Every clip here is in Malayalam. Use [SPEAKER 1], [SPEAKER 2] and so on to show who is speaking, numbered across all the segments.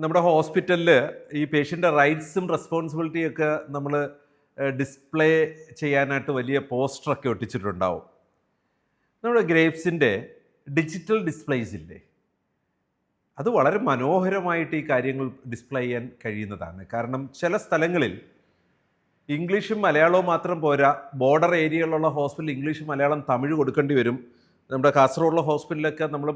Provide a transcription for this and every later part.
[SPEAKER 1] നമ്മുടെ ഹോസ്പിറ്റലിൽ ഈ പേഷ്യൻ്റെ റൈറ്റ്സും റെസ്പോൺസിബിലിറ്റിയും ഒക്കെ നമ്മൾ ഡിസ്പ്ലേ ചെയ്യാനായിട്ട് വലിയ പോസ്റ്ററൊക്കെ ഒട്ടിച്ചിട്ടുണ്ടാവും. നമ്മുടെ ഗ്രേപ്സിൻ്റെ ഡിജിറ്റൽ ഡിസ്പ്ലേസ് ഇല്ലേ, അത് വളരെ മനോഹരമായിട്ട് ഈ കാര്യങ്ങൾ ഡിസ്പ്ലേ ചെയ്യാൻ കഴിയുന്നതാണ്. കാരണം ചില സ്ഥലങ്ങളിൽ ഇംഗ്ലീഷും മലയാളവും മാത്രം പോരാ, ബോർഡർ ഏരിയയിലുള്ള ഹോസ്പിറ്റലിൽ ഇംഗ്ലീഷും മലയാളം തമിഴ് കൊടുക്കേണ്ടി വരും. നമ്മുടെ കാസർഗോഡുള്ള ഹോസ്പിറ്റലിലൊക്കെ നമ്മൾ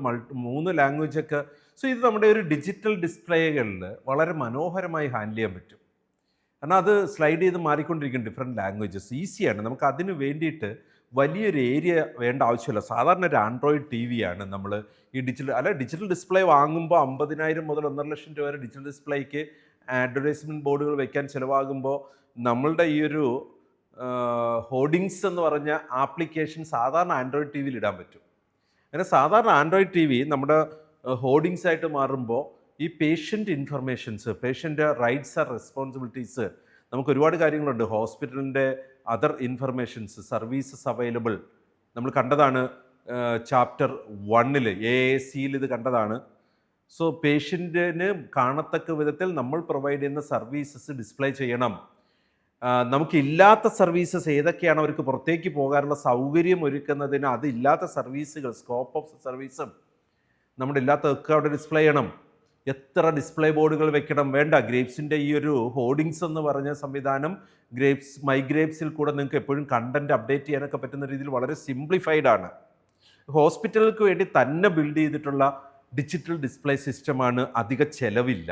[SPEAKER 1] 3 ലാംഗ്വേജൊക്കെ. സോ ഇത് നമ്മുടെ ഒരു ഡിജിറ്റൽ ഡിസ്പ്ലേകളിൽ വളരെ മനോഹരമായി ഹാൻഡിൽ ചെയ്യാൻ പറ്റും. കാരണം അത് സ്ലൈഡ് ചെയ്ത് മാറിക്കൊണ്ടിരിക്കും ഡിഫറെൻറ്റ് ലാംഗ്വേജസ്. ഈസിയാണ്. നമുക്ക് അതിന് വേണ്ടിയിട്ട് വലിയൊരു ഏരിയ വേണ്ട ആവശ്യമില്ല. സാധാരണ ഒരു ആൻഡ്രോയിഡ് ടി വി ആണ് നമ്മൾ ഈ ഡിജിറ്റൽ ഡിസ്പ്ലേ വാങ്ങുമ്പോൾ 50,000 മുതൽ 1,50,000 രൂപ വരെ ഡിജിറ്റൽ ഡിസ്പ്ലേക്ക് അഡ്വർടൈസ്മെൻറ്റ് ബോർഡുകൾ വെക്കാൻ ചിലവാകുമ്പോൾ നമ്മളുടെ ഈ ഒരു ഹോർഡിങ്സ് എന്ന് പറഞ്ഞ ആപ്ലിക്കേഷൻ സാധാരണ ആൻഡ്രോയിഡ് ടി വിയിൽ ഇടാൻ പറ്റും. അങ്ങനെ സാധാരണ ആൻഡ്രോയിഡ് ടി വി നമ്മുടെ ഹോർഡിങ്സ് ആയിട്ട് മാറുമ്പോൾ ഈ patient informations, patient rights R responsibilities, നമുക്ക് ഒരുപാട് കാര്യങ്ങളുണ്ട്. ഹോസ്പിറ്റലിൻ്റെ അതർ ഇൻഫർമേഷൻസ്, സർവീസസ് അവൈലബിൾ നമ്മൾ കണ്ടതാണ് ചാപ്റ്റർ 1 AACയിൽ ഇത് കണ്ടതാണ്. സോ പേഷ്യൻറ്റിന് കാണത്തക്ക വിധത്തിൽ നമ്മൾ പ്രൊവൈഡ് ചെയ്യുന്ന സർവീസസ് ഡിസ്പ്ലേ ചെയ്യണം. നമുക്കില്ലാത്ത സർവീസസ് ഏതൊക്കെയാണ്, അവർക്ക് പുറത്തേക്ക് പോകാനുള്ള സൗകര്യം ഒരുക്കുന്നതിന് അതില്ലാത്ത സർവീസുകൾ, സ്കോപ്പ് ഓഫ് സർവീസും നമ്മുടെ ഇല്ലാത്തതൊക്കെ അവിടെ ഡിസ്പ്ലേ ചെയ്യണം. എത്ര ഡിസ്പ്ലേ ബോർഡുകൾ വെക്കണം വേണ്ട. ഗ്രേപ്സിൻ്റെ ഈ ഒരു ഹോർഡിങ്സ് എന്ന് പറഞ്ഞ സംവിധാനം മൈ ഗ്രേപ്സിൽ കൂടെ നിങ്ങൾക്ക് എപ്പോഴും കണ്ടൻറ്റ് അപ്ഡേറ്റ് ചെയ്യാനൊക്കെ പറ്റുന്ന രീതിയിൽ വളരെ സിംപ്ലിഫൈഡ് ആണ്. ഹോസ്പിറ്റലുകൾക്ക് വേണ്ടി തന്നെ ബിൽഡ് ചെയ്തിട്ടുള്ള ഡിജിറ്റൽ ഡിസ്പ്ലേ സിസ്റ്റമാണ്. അധിക ചെലവില്ല.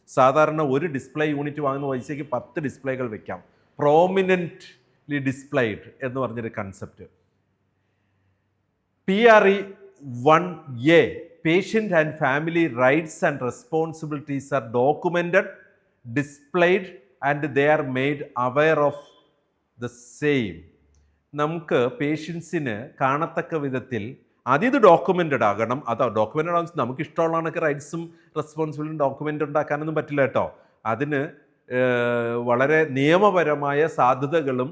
[SPEAKER 1] സാധാരണ ഒരു ഡിസ്പ്ലേ യൂണിറ്റ് വാങ്ങുന്ന പൈസയ്ക്ക് 10 ഡിസ്പ്ലേകൾ വെക്കാം. പ്രോമിനൻ്റ്ലി ഡിസ്പ്ലേഡ് എന്ന് പറഞ്ഞൊരു concept. PRE 1A Patient and family rights and responsibilities are documented, displayed and they are made aware of the same. നമുക്ക് പേഷ്യൻസിന് കാണത്തക്ക വിധത്തിൽ ഇത് ഡോക്യുമെൻറ്റഡ് ആകണം. ഡോക്യുമെൻറ്റഡ് ആകുമ്പോൾ നമുക്ക് ഇഷ്ടമുള്ളതൊക്കെ റൈറ്റ്സും റെസ്പോൺസിബിലിറ്റിയും ഡോക്യുമെൻ്റ് ഉണ്ടാക്കാനൊന്നും പറ്റില്ല കേട്ടോ. അതിന് വളരെ നിയമപരമായ സാധ്യതകളും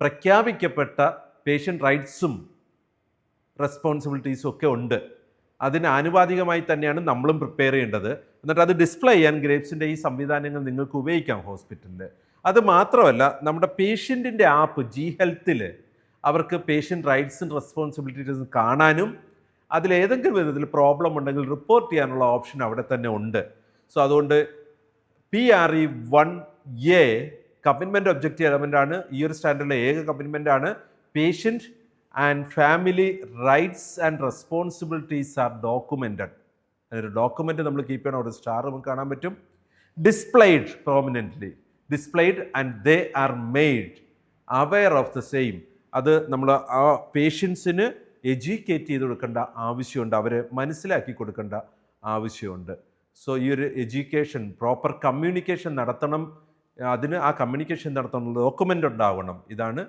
[SPEAKER 1] പ്രഖ്യാപിക്കപ്പെട്ട പേഷ്യൻ്റ് റൈറ്റ്സും റെസ്പോൺസിബിലിറ്റീസും ഒക്കെ ഉണ്ട്. അതിന് ആനുപാതികമായി തന്നെയാണ് നമ്മളും പ്രിപ്പയർ ചെയ്യേണ്ടത്. എന്നിട്ട് അത് ഡിസ്പ്ലേ ചെയ്യാൻ ഗ്രേപ്സിൻ്റെ ഈ സംവിധാനങ്ങൾ നിങ്ങൾക്ക് ഉപയോഗിക്കാം ഹോസ്പിറ്റലിൽ. അത് മാത്രമല്ല, നമ്മുടെ പേഷ്യൻറ്റിൻ്റെ ആപ്പ് G-Healthൽ അവർക്ക് പേഷ്യൻ്റ് റൈറ്റ്സും റെസ്പോൺസിബിലിറ്റീസും കാണാനും അതിലേതെങ്കിലും വിധത്തിൽ പ്രോബ്ലം ഉണ്ടെങ്കിൽ റിപ്പോർട്ട് ചെയ്യാനുള്ള ഓപ്ഷൻ അവിടെ തന്നെ ഉണ്ട്. സോ അതുകൊണ്ട് PRE 1A commitment objective element ആണ്. ഈ ഒരു സ്റ്റാൻഡേർഡിലെ ഏക കമ്മിറ്റ്മെൻ്റ് ആണ്. Patient and family rights and responsibilities are documented. അതൊരു ഡോക്യുമെൻ്റ് നമ്മൾ കീപ്പ് ചെയ്യണം. അവിടെ സ്റ്റാർ നമുക്ക് കാണാൻ പറ്റും. Displayed prominently, displayed and they are made aware of the same. അത് നമ്മൾ ആ പേഷ്യൻസിന് എഡ്യൂക്കേറ്റ് ചെയ്ത് കൊടുക്കേണ്ട ആവശ്യമുണ്ട്, അവരെ മനസ്സിലാക്കി കൊടുക്കേണ്ട ആവശ്യമുണ്ട്. സോ ഈ ഒരു എഡ്യൂക്കേഷൻ, പ്രോപ്പർ കമ്മ്യൂണിക്കേഷൻ നടത്തണം. അതിന് ആ കമ്മ്യൂണിക്കേഷൻ നടത്തണം, ഡോക്യുമെൻ്റ് ഉണ്ടാവണം. ഇതാണ്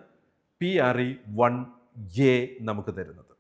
[SPEAKER 1] PRE 1A നമുക്ക് തരുന്നത്.